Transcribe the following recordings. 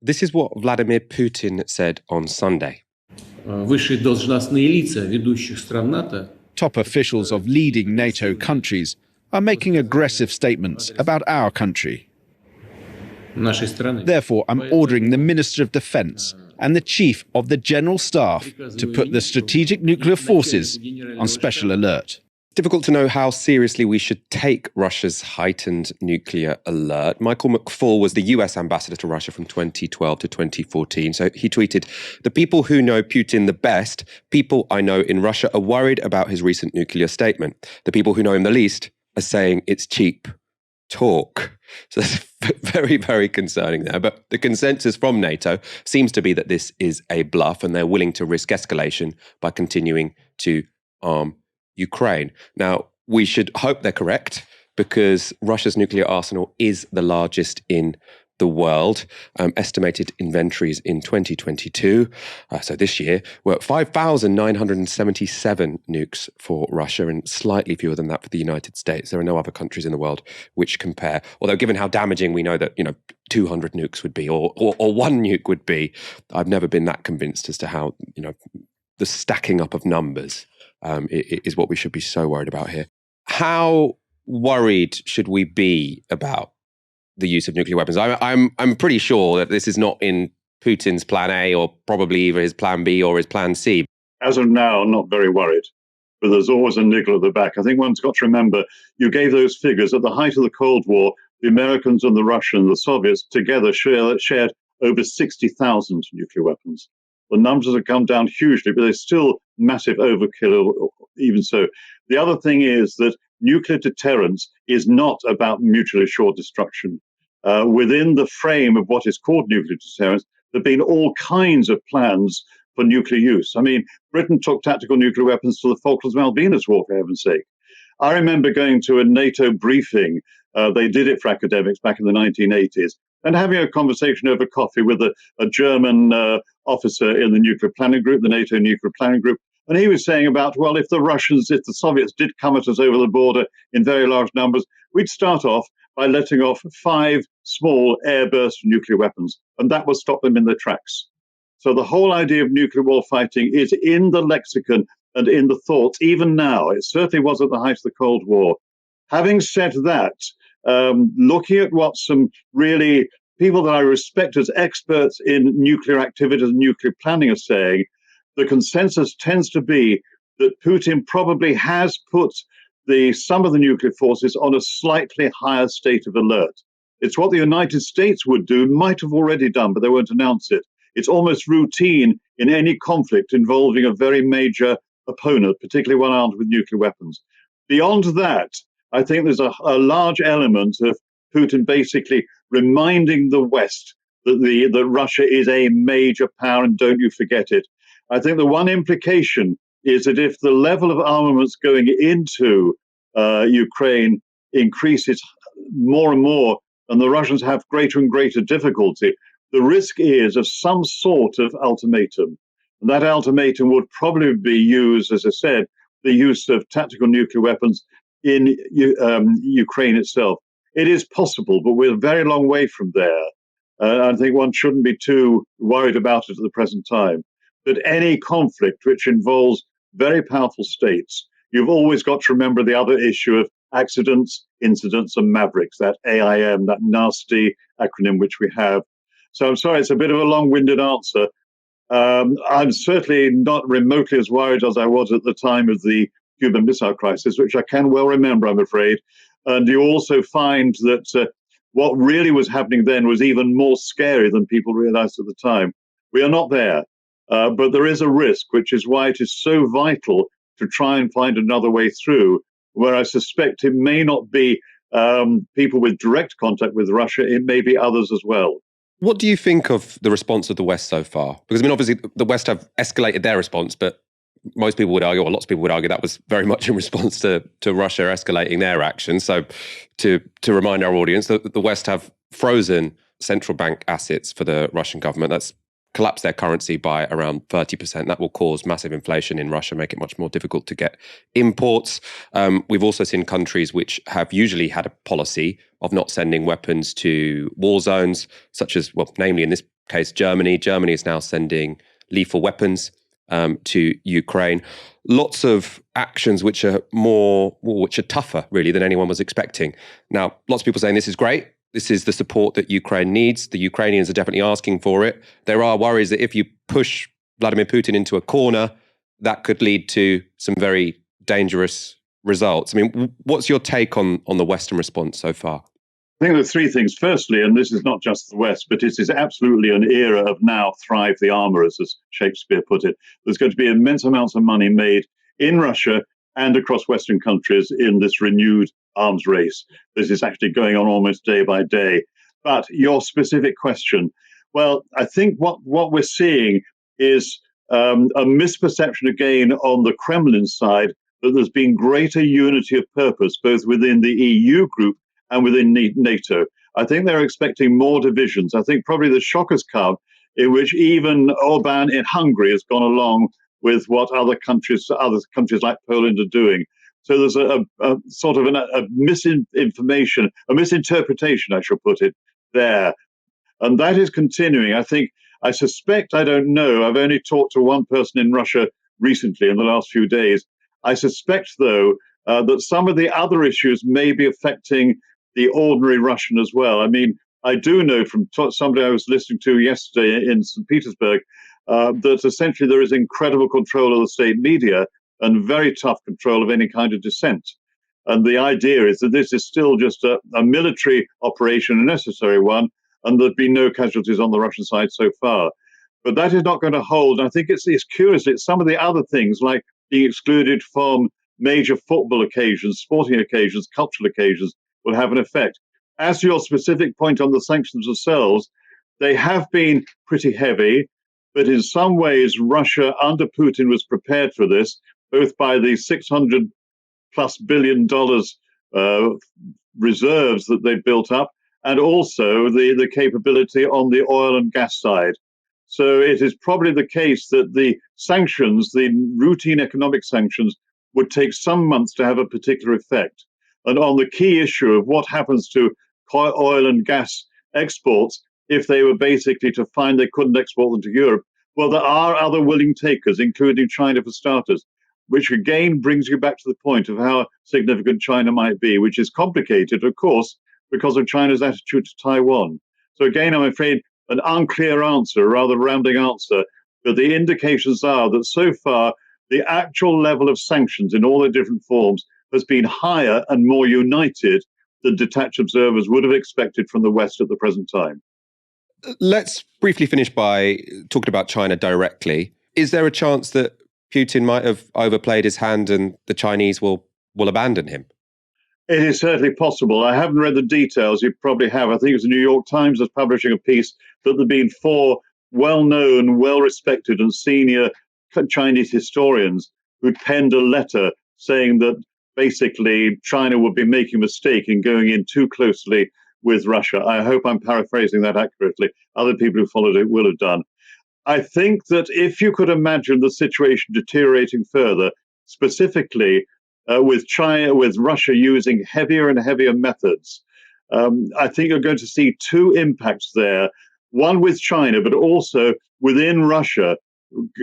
This is what Vladimir Putin said on Sunday. Высшие должностные лица ведущих стран НАТО Top officials of leading NATO countries are making aggressive statements about our country. нашей страны. Therefore, I'm ordering the Minister of Defense and the Chief of the General Staff to put the strategic nuclear forces on special alert. Difficult to know how seriously we should take Russia's heightened nuclear alert. Michael McFaul was the US ambassador to Russia from 2012 to 2014. So he tweeted, "The people who know Putin the best, people I know in Russia, are worried about his recent nuclear statement. The people who know him the least are saying it's cheap talk." So that's very, very concerning there. But the consensus from NATO seems to be that this is a bluff and they're willing to risk escalation by continuing to arm Ukraine. Now, we should hope they're correct because Russia's nuclear arsenal is the largest in the world. Estimated inventories in 2022, so this year, were 5,977 nukes for Russia and slightly fewer than that for the United States. There are no other countries in the world which compare. Although given how damaging we know that, 200 nukes would be or one nuke would be, I've never been that convinced as to how, the stacking up of numbers is what we should be so worried about here. How worried should we be about the use of nuclear weapons? I'm pretty sure that this is not in Putin's plan A or probably either his plan B or his plan C. As of now, not very worried, but there's always a niggle at the back. I think one's got to remember, you gave those figures. At the height of the Cold War, the Americans and the Russians, the Soviets together shared over 60,000 nuclear weapons. The numbers have come down hugely, but there's still massive overkill, even so. The other thing is that nuclear deterrence is not about mutually assured destruction. Within the frame of what is called nuclear deterrence, there have been all kinds of plans for nuclear use. I mean, Britain took tactical nuclear weapons to the Falklands Malvinas War, for heaven's sake. I remember going to a NATO briefing. They did it for academics back in the 1980s, and having a conversation over coffee with a German officer in the nuclear planning group, the NATO nuclear planning group. And he was saying about, well, if the Soviets did come at us over the border in very large numbers, we'd start off by letting off 5 small airburst nuclear weapons, and that would stop them in their tracks. So the whole idea of nuclear war fighting is in the lexicon and in the thoughts, even now. It certainly was at the height of the Cold War. Having said that, looking at what some really people that I respect as experts in nuclear activities and nuclear planning are saying, the consensus tends to be that Putin probably has put some of the nuclear forces on a slightly higher state of alert. It's what the United States would do, might have already done, but they won't announce it. It's almost routine in any conflict involving a very major opponent, particularly one armed with nuclear weapons. Beyond that, I think there's a large element of Putin basically reminding the West that Russia is a major power and don't you forget it. I think the one implication is that if the level of armaments going into Ukraine increases more and more and the Russians have greater and greater difficulty, the risk is of some sort of ultimatum. And that ultimatum would probably be used, as I said, the use of tactical nuclear weapons in Ukraine itself. It is possible, but we're a very long way from there. I think one shouldn't be too worried about it at the present time. But any conflict which involves very powerful states, you've always got to remember the other issue of accidents, incidents, and mavericks, that AIM, that nasty acronym which we have. So I'm sorry, it's a bit of a long-winded answer. I'm certainly not remotely as worried as I was at the time of the Cuban Missile Crisis, which I can well remember, I'm afraid. And you also find that what really was happening then was even more scary than people realized at the time. We are not there, but there is a risk, which is why it is so vital to try and find another way through, where I suspect it may not be people with direct contact with Russia, it may be others as well. What do you think of the response of the West so far? Because, obviously, the West have escalated their response, but most people would argue, or lots of people would argue, that was very much in response to Russia escalating their actions. So to remind our audience, the West have frozen central bank assets for the Russian government. That's collapsed their currency by around 30%. That will cause massive inflation in Russia, make it much more difficult to get imports. We've also seen countries which have usually had a policy of not sending weapons to war zones, such as, well, namely in this case, Germany. Germany is now sending lethal weapons to Ukraine. Lots of actions which are tougher, really, than anyone was expecting. Now, lots of people saying this is great. This is the support that Ukraine needs. The Ukrainians are definitely asking for it. There are worries that if you push Vladimir Putin into a corner, that could lead to some very dangerous results. I mean, what's your take on the Western response so far? I think there are three things. Firstly, and this is not just the West, but it is absolutely an era of now thrive the armourers, as Shakespeare put it. There's going to be immense amounts of money made in Russia and across Western countries in this renewed arms race. This is actually going on almost day by day. But your specific question, well, I think what we're seeing is a misperception again on the Kremlin side that there's been greater unity of purpose both within the EU group and within NATO. I think they're expecting more divisions. I think probably the shock has come in which even Orban in Hungary has gone along with what other countries like Poland are doing. So there's a sort of a misinformation, a misinterpretation, I shall put it, there. And that is continuing. I suspect, I don't know, I've only talked to one person in Russia recently in the last few days. I suspect, though, that some of the other issues may be affecting the ordinary Russian as well. I mean, I do know from somebody I was listening to yesterday in St. Petersburg that essentially there is incredible control of the state media and very tough control of any kind of dissent. And the idea is that this is still just a military operation, a necessary one, and there've been no casualties on the Russian side so far. But that is not going to hold. And I think it's curious, it's some of the other things like being excluded from major football occasions, sporting occasions, cultural occasions will have an effect. As to your specific point on the sanctions themselves, they have been pretty heavy, but in some ways Russia under Putin was prepared for this, both by the $600+ billion reserves that they built up, and also the capability on the oil and gas side. So it is probably the case that the sanctions, the routine economic sanctions, would take some months to have a particular effect. And on the key issue of what happens to oil and gas exports, if they were basically to find they couldn't export them to Europe, well, there are other willing takers, including China for starters, which again brings you back to the point of how significant China might be, which is complicated, of course, because of China's attitude to Taiwan. So again, I'm afraid an unclear answer, a rather rambling answer, but the indications are that so far the actual level of sanctions in all their different forms has been higher and more united than detached observers would have expected from the West at the present time. Let's briefly finish by talking about China directly. Is there a chance that Putin might have overplayed his hand and the Chinese will abandon him? It is certainly possible. I haven't read the details. You probably have. I think it was the New York Times that's publishing a piece that there've been 4 well-known, well-respected and senior Chinese historians who'd penned a letter saying that basically China would be making a mistake in going in too closely with Russia. I hope I'm paraphrasing that accurately. Other people who followed it will have done. I think that if you could imagine the situation deteriorating further, specifically with Russia using heavier and heavier methods, I think you're going to see 2 impacts there. One with China, but also within Russia,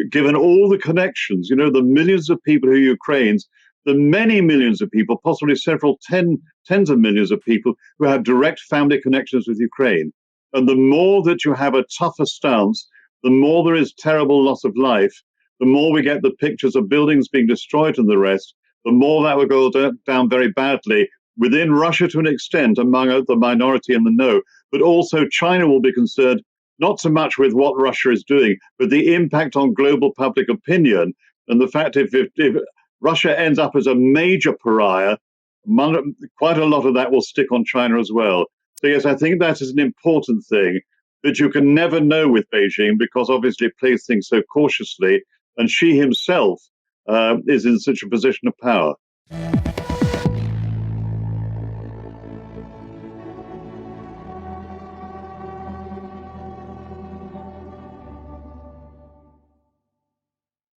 given all the connections, the millions of people who are Ukrainians, the many millions of people, possibly several tens of millions of people who have direct family connections with Ukraine. And the more that you have a tougher stance, the more there is terrible loss of life, the more we get the pictures of buildings being destroyed and the rest, the more that will go down very badly within Russia to an extent among the minority and the no. But also China will be concerned not so much with what Russia is doing, but the impact on global public opinion and the fact if Russia ends up as a major pariah, quite a lot of that will stick on China as well. So yes, I think that is an important thing that you can never know with Beijing because obviously it plays things so cautiously and Xi himself is in such a position of power.